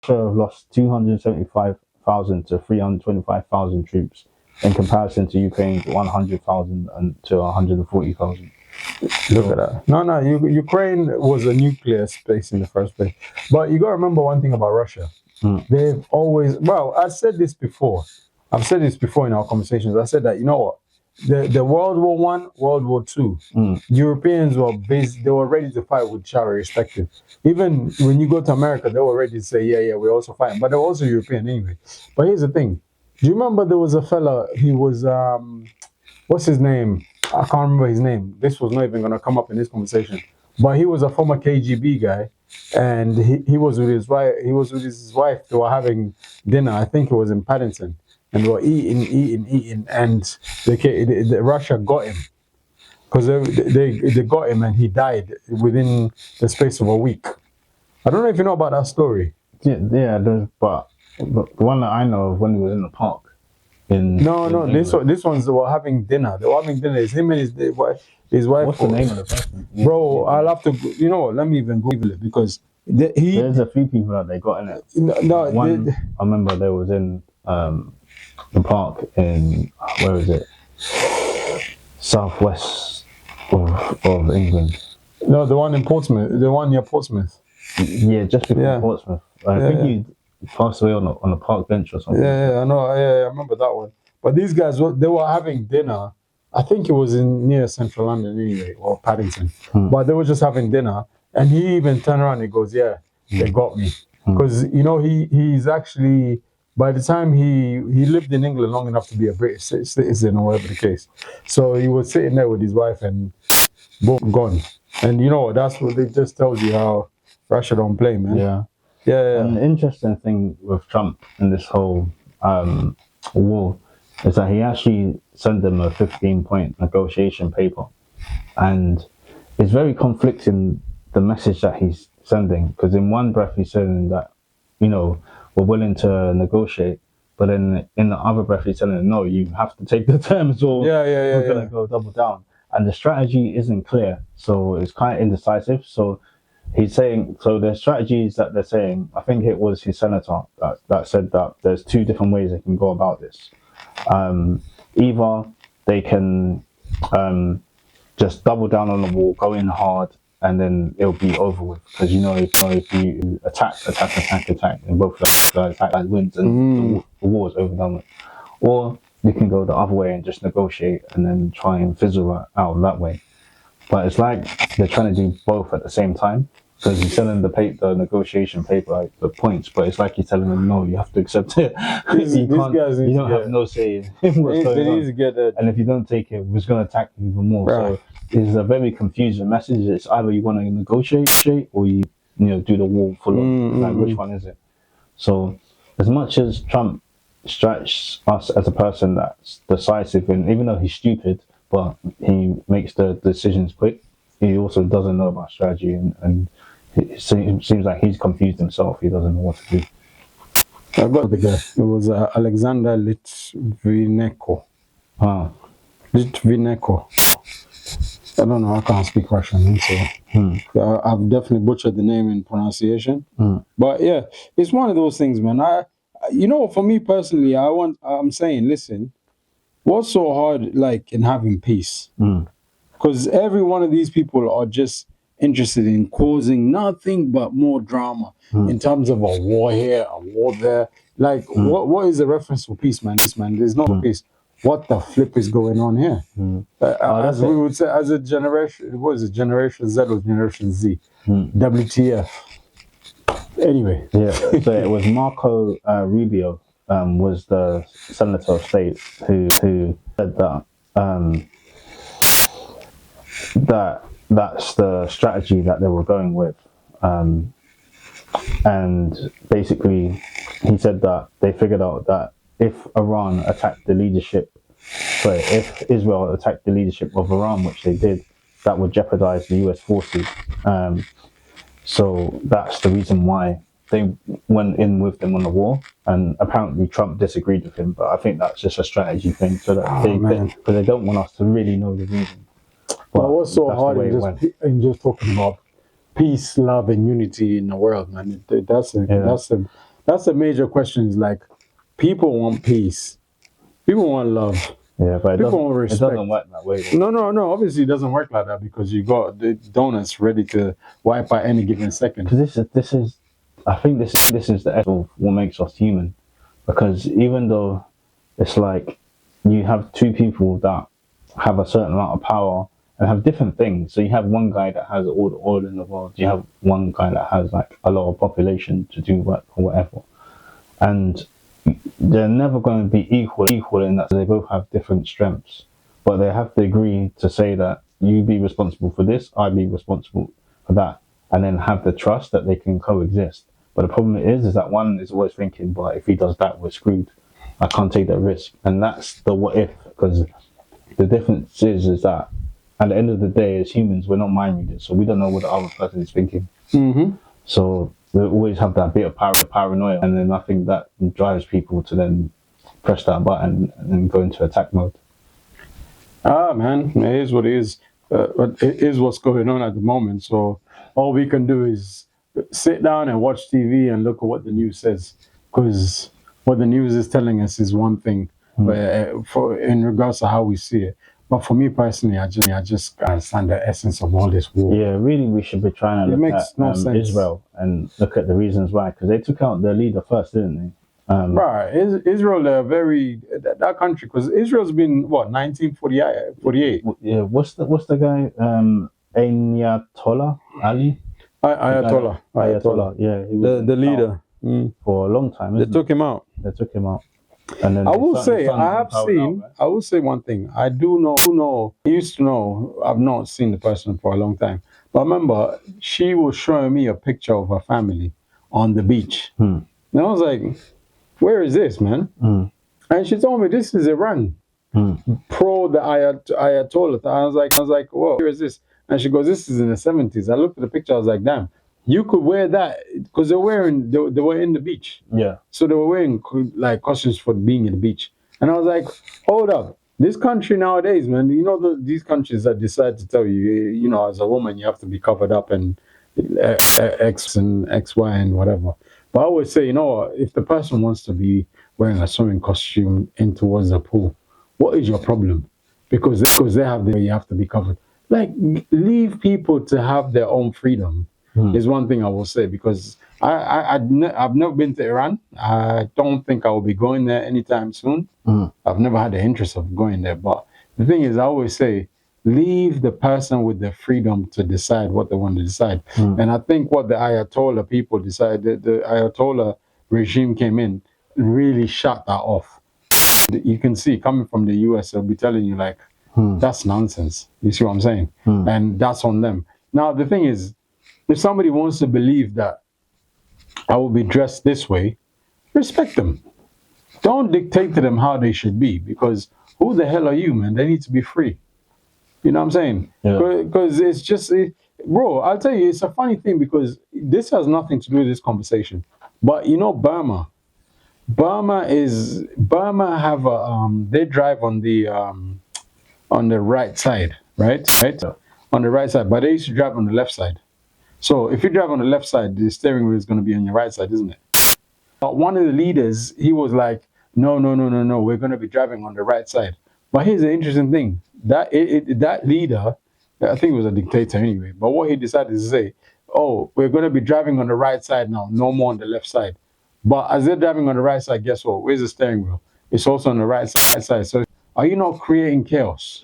Russia have lost 275,000 to 325,000 troops in comparison to Ukraine's 100,000 to 140,000. Look at that. No, Ukraine was a nuclear space in the first place. But you got to remember one thing about Russia. They've always, well, I've said this before. I've said this before in our conversations. I said that, you know what? The World War One, World War Two, Europeans were they were ready to fight with each other irrespective. Even when you go to America, they were ready to say, yeah, we're also fighting. But they're also European anyway. But here's the thing. Do you remember there was a fella, he was, what's his name? I can't remember his name. This was not even going to come up in this conversation. But he was a former KGB guy. And he was with his wife. He was with his wife. They were having dinner. I think it was in Paddington. And they were eating. And the Russia got him. Because they got him and he died within the space of a week. I don't know if you know about that story. Yeah, but the one that I know of when he was in the park. No. This one's they were having dinner. They were having dinner. It's him and his wife. What's the name of the person? Bro, I'll have to. You know what? Let me even Google it because there's a few people that they got in it. I remember they was in the park in where is it? Southwest of England. No, the one in Portsmouth. The one near Portsmouth. Yeah, just before Portsmouth. I think he passed away on a park bench or something. Yeah, I know. I remember that one. But these guys, they were having dinner. I think it was near Central London anyway, or Paddington. But they were just having dinner, and he even turned around and he goes, "Yeah, they got me," because he's actually by the time he lived in England long enough to be a British citizen or whatever the case. So he was sitting there with his wife, and boom, gone. And you know that's what they just tells you how Russia don't play, man. Yeah. And the interesting thing with Trump in this whole war is that he actually sent them a 15-point negotiation paper, and it's very conflicting the message that he's sending, because in one breath he's saying that we're willing to negotiate, but then in the other breath he's telling them no, you have to take the terms or we're gonna go double down, and the strategy isn't clear, so it's kind of indecisive. So he's saying, so the strategies that they're saying, I think it was his senator that said that there's two different ways they can go about this. Either they can just double down on the wall, go in hard, and then it'll be over with. Because if you attack, and both sides attack and wins, and the war is over done with. Or you can go the other way and just negotiate and then try and fizzle out that way. But it's like they're trying to do both at the same time. Because he's telling the negotiation paper, like the points, but it's like he's telling them, no, you have to accept it. You don't have no say in what's going on. And if you don't take it, we're going to attack you even more. Right. So it's a very confusing message. It's either you want to negotiate or you do the war full on. Like, which one is it? So as much as Trump strikes us as a person that's decisive, and even though he's stupid, but he makes the decisions quick, he also doesn't know about strategy, and it seems like he's confused himself. He doesn't know what to do. I got the guy. It was Alexander Litvinenko. Litvinenko. I don't know. I can't speak Russian, so I've definitely butchered the name in pronunciation. But yeah, it's one of those things, man. For me personally, I'm saying, listen, what's so hard, like, in having peace? Because every one of these people are just interested in causing nothing but more drama in terms of a war here, a war there. Like, what is the reference for peace, man? There's no peace. What the flip is going on here? As we would say, as a generation, what is it, Generation Z or Generation Z? WTF. Anyway. Yeah, so it was Marco Rubio was the Senator of State who said that that's the strategy that they were going with, and basically he said that they figured out that if Israel attacked the leadership of Iran, which they did, that would jeopardize the US forces. So that's the reason why they went in with them on the war, and apparently Trump disagreed with him, but I think that's just a strategy thing, so that because they don't want us to really know the reason. Well, what's so hard in just talking about peace, love, and unity in the world, man? That's the that's a major question. Is like people want peace, people want love, Yeah, but people want it respect. doesn't work that way. Though. No. Obviously, it doesn't work like that because you got the donuts ready to wipe out any given second. Because I think this is the essence of what makes us human. Because even though it's like you have two people that have a certain amount of power and have different things. So you have one guy that has all the oil in the world. You have one guy that has like a lot of population to do work or whatever. And they're never going to be equal in that they both have different strengths. But they have to agree to say that you be responsible for this, I be responsible for that, and then have the trust that they can coexist. But the problem is that one is always thinking, but if he does that, we're screwed. I can't take that risk. And that's the what if, because the difference is that at the end of the day, as humans, we're not mind readers, so we don't know what the other person is thinking. Mm-hmm. So we always have that bit of paranoia, and then I think that drives people to then press that button and then go into attack mode. Man, it is what it is. But it is what's going on at the moment. So all we can do is sit down and watch TV and look at what the news says, because what the news is telling us is one thing, but for in regards to how we see it. But for me personally, I just can't understand the essence of all this war. Yeah, really, we should be trying to look makes at no sense. Israel and look at the reasons why, because they took out their leader first, didn't they? Right, Israel, that country, because Israel's been what 1948. Yeah, what's the guy? Ayatollah Ali. Ayatollah. Yeah, he was The leader. for a long time. They took him out. They took him out. And then I will his say son's I have been powered seen. out, right? I will say one thing. I do know. I used to know. I've not seen the person for a long time. But I remember she was showing me a picture of her family on the beach, and I was like, "Where is this, man?" And she told me this is Iran, pro the Ayatollah. I was like, "Whoa, where is this?" And she goes, "This is in the 70s." I looked at the picture. I was like, "Damn, you could wear that because they were in the beach." Yeah. So they were wearing like costumes for being in the beach. And I was like, hold up. This country nowadays, man, you know, these countries that decide to tell you, you know, as a woman, you have to be covered up and X and XY and whatever. But I always say, you know what, if the person wants to be wearing a swimming costume in towards the pool, what is your problem? Because they have the, you have to be covered. Like, leave people to have their own freedom is one thing I will say, because I've never been to Iran. I don't think I will be going there anytime soon. I've never had the interest of going there. But the thing is, I always say, leave the person with the freedom to decide what they want to decide. And I think what the Ayatollah people decided, the Ayatollah regime came in, really shut that off. You can see coming from the US, they'll be telling you like, that's nonsense. You see what I'm saying? And that's on them. Now, the thing is, if somebody wants to believe that I will be dressed this way, respect them. Don't dictate to them how they should be, because who the hell are you, man? They need to be free. You know what I'm saying? Because it's just, bro, I'll tell you, it's a funny thing because this has nothing to do with this conversation. But you know, Burma have a, they drive on the right side, right? On the right side, but they used to drive on the left side. So if you drive on the left side, the steering wheel is going to be on your right side, isn't it? But one of the leaders, he was like, no, we're going to be driving on the right side. But here's the interesting thing. That leader, I think it was a dictator anyway, but what he decided to say, oh, we're going to be driving on the right side now, no more on the left side. But as they're driving on the right side, guess what? Where's the steering wheel? It's also on the right side. So are you not creating chaos?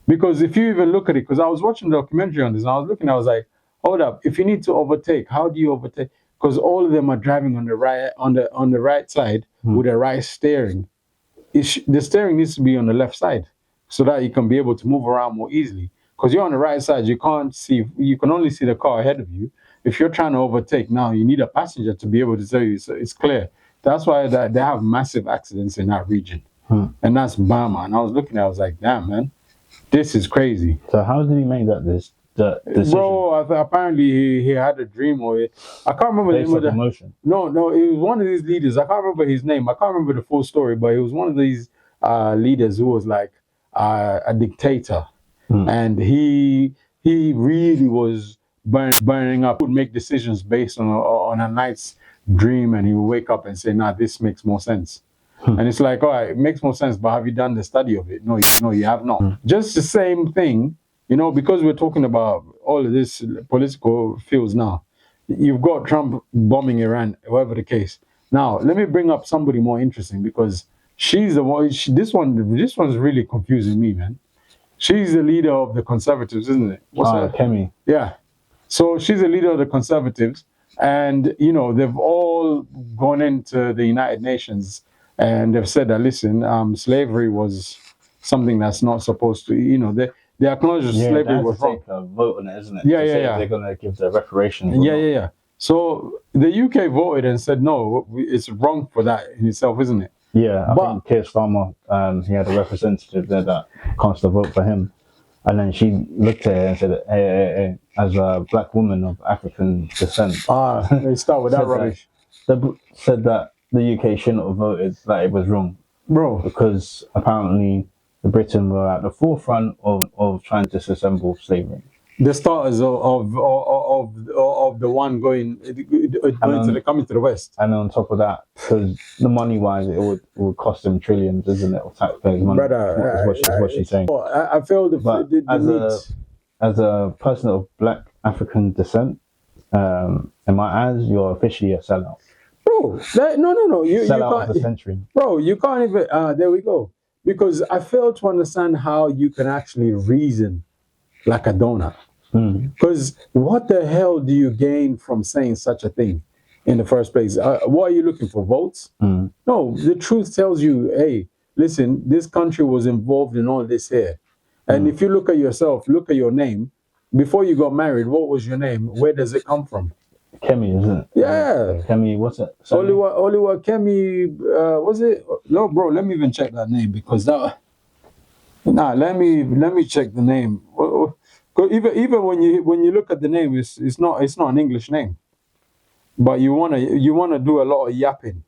Because if you even look at it, because I was watching the documentary on this, and I was looking, I was like, hold up, if you need to overtake, how do you overtake? Because all of them are driving on the right side with the right steering. The steering needs to be on the left side so that you can be able to move around more easily. Because you're on the right side, you can only see the car ahead of you. If you're trying to overtake now, you need a passenger to be able to tell you it's clear. That's why they have massive accidents in that region. And that's Burma. And I was looking at it, I was like, damn, man, this is crazy. So how did he make that decision? Bro, apparently he had a dream, or I can't remember the name of the emotion. No, it was one of these leaders. I can't remember his name. I can't remember the full story, but it was one of these leaders who was like a dictator, and he really was burning up, would make decisions based on a night's dream, and he would wake up and say, "Nah, this makes more sense." And it's like, all right, it makes more sense, but have you done the study of it? No, you have not. Just the same thing, because we're talking about all of this political fields now. You've got Trump bombing Iran, whatever the case. Now, let me bring up somebody more interesting, because she's the one. This one's really confusing me, man. She's the leader of the Conservatives, isn't it? What's her? Kemi. Yeah. So she's the leader of the Conservatives, and they've all gone into the United Nations and they've said that, listen, slavery was something that's not supposed to. They acknowledge slavery was wrong. Take a vote on it, isn't it? Yeah. They're gonna give the reparations. Yeah. So the UK voted and said no, it's wrong for that in itself, isn't it? Yeah, I think Keir Starmer, he had a representative there that cast a vote for him. And then she looked at it and said, hey, as a black woman of African descent. They start with that rubbish. Said that the UK shouldn't have voted, that it was wrong. Bro. Because apparently Britain were at the forefront of trying to disassemble slavery. The starters of the one coming to the West. And on top of that, because the money-wise, it would cost them trillions, isn't it, of taxpayers' money? Brother, is what she's saying. I feel as a person of black African descent, in my eyes, you're officially a sellout. Bro, no. You sellout can't, of the century. Bro, you can't even. There we go. Because I fail to understand how you can actually reason like a donut. Because what the hell do you gain from saying such a thing in the first place? What are you looking for? Votes? No, the truth tells you, hey, listen, this country was involved in all this here. And if you look at yourself, look at your name. Before you got married, what was your name? Where does it come from? Kemi, isn't it? Yeah. Kemi, what's it? Oliwa Kemi, was it? No, bro, let me even check that name, because that... Nah, let me check the name. Even when you look at the name, it's not an English name, but you wanna do a lot of yapping.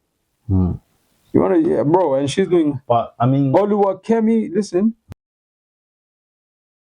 You wanna, bro, and she's doing. But I mean, Oluwakemi, listen.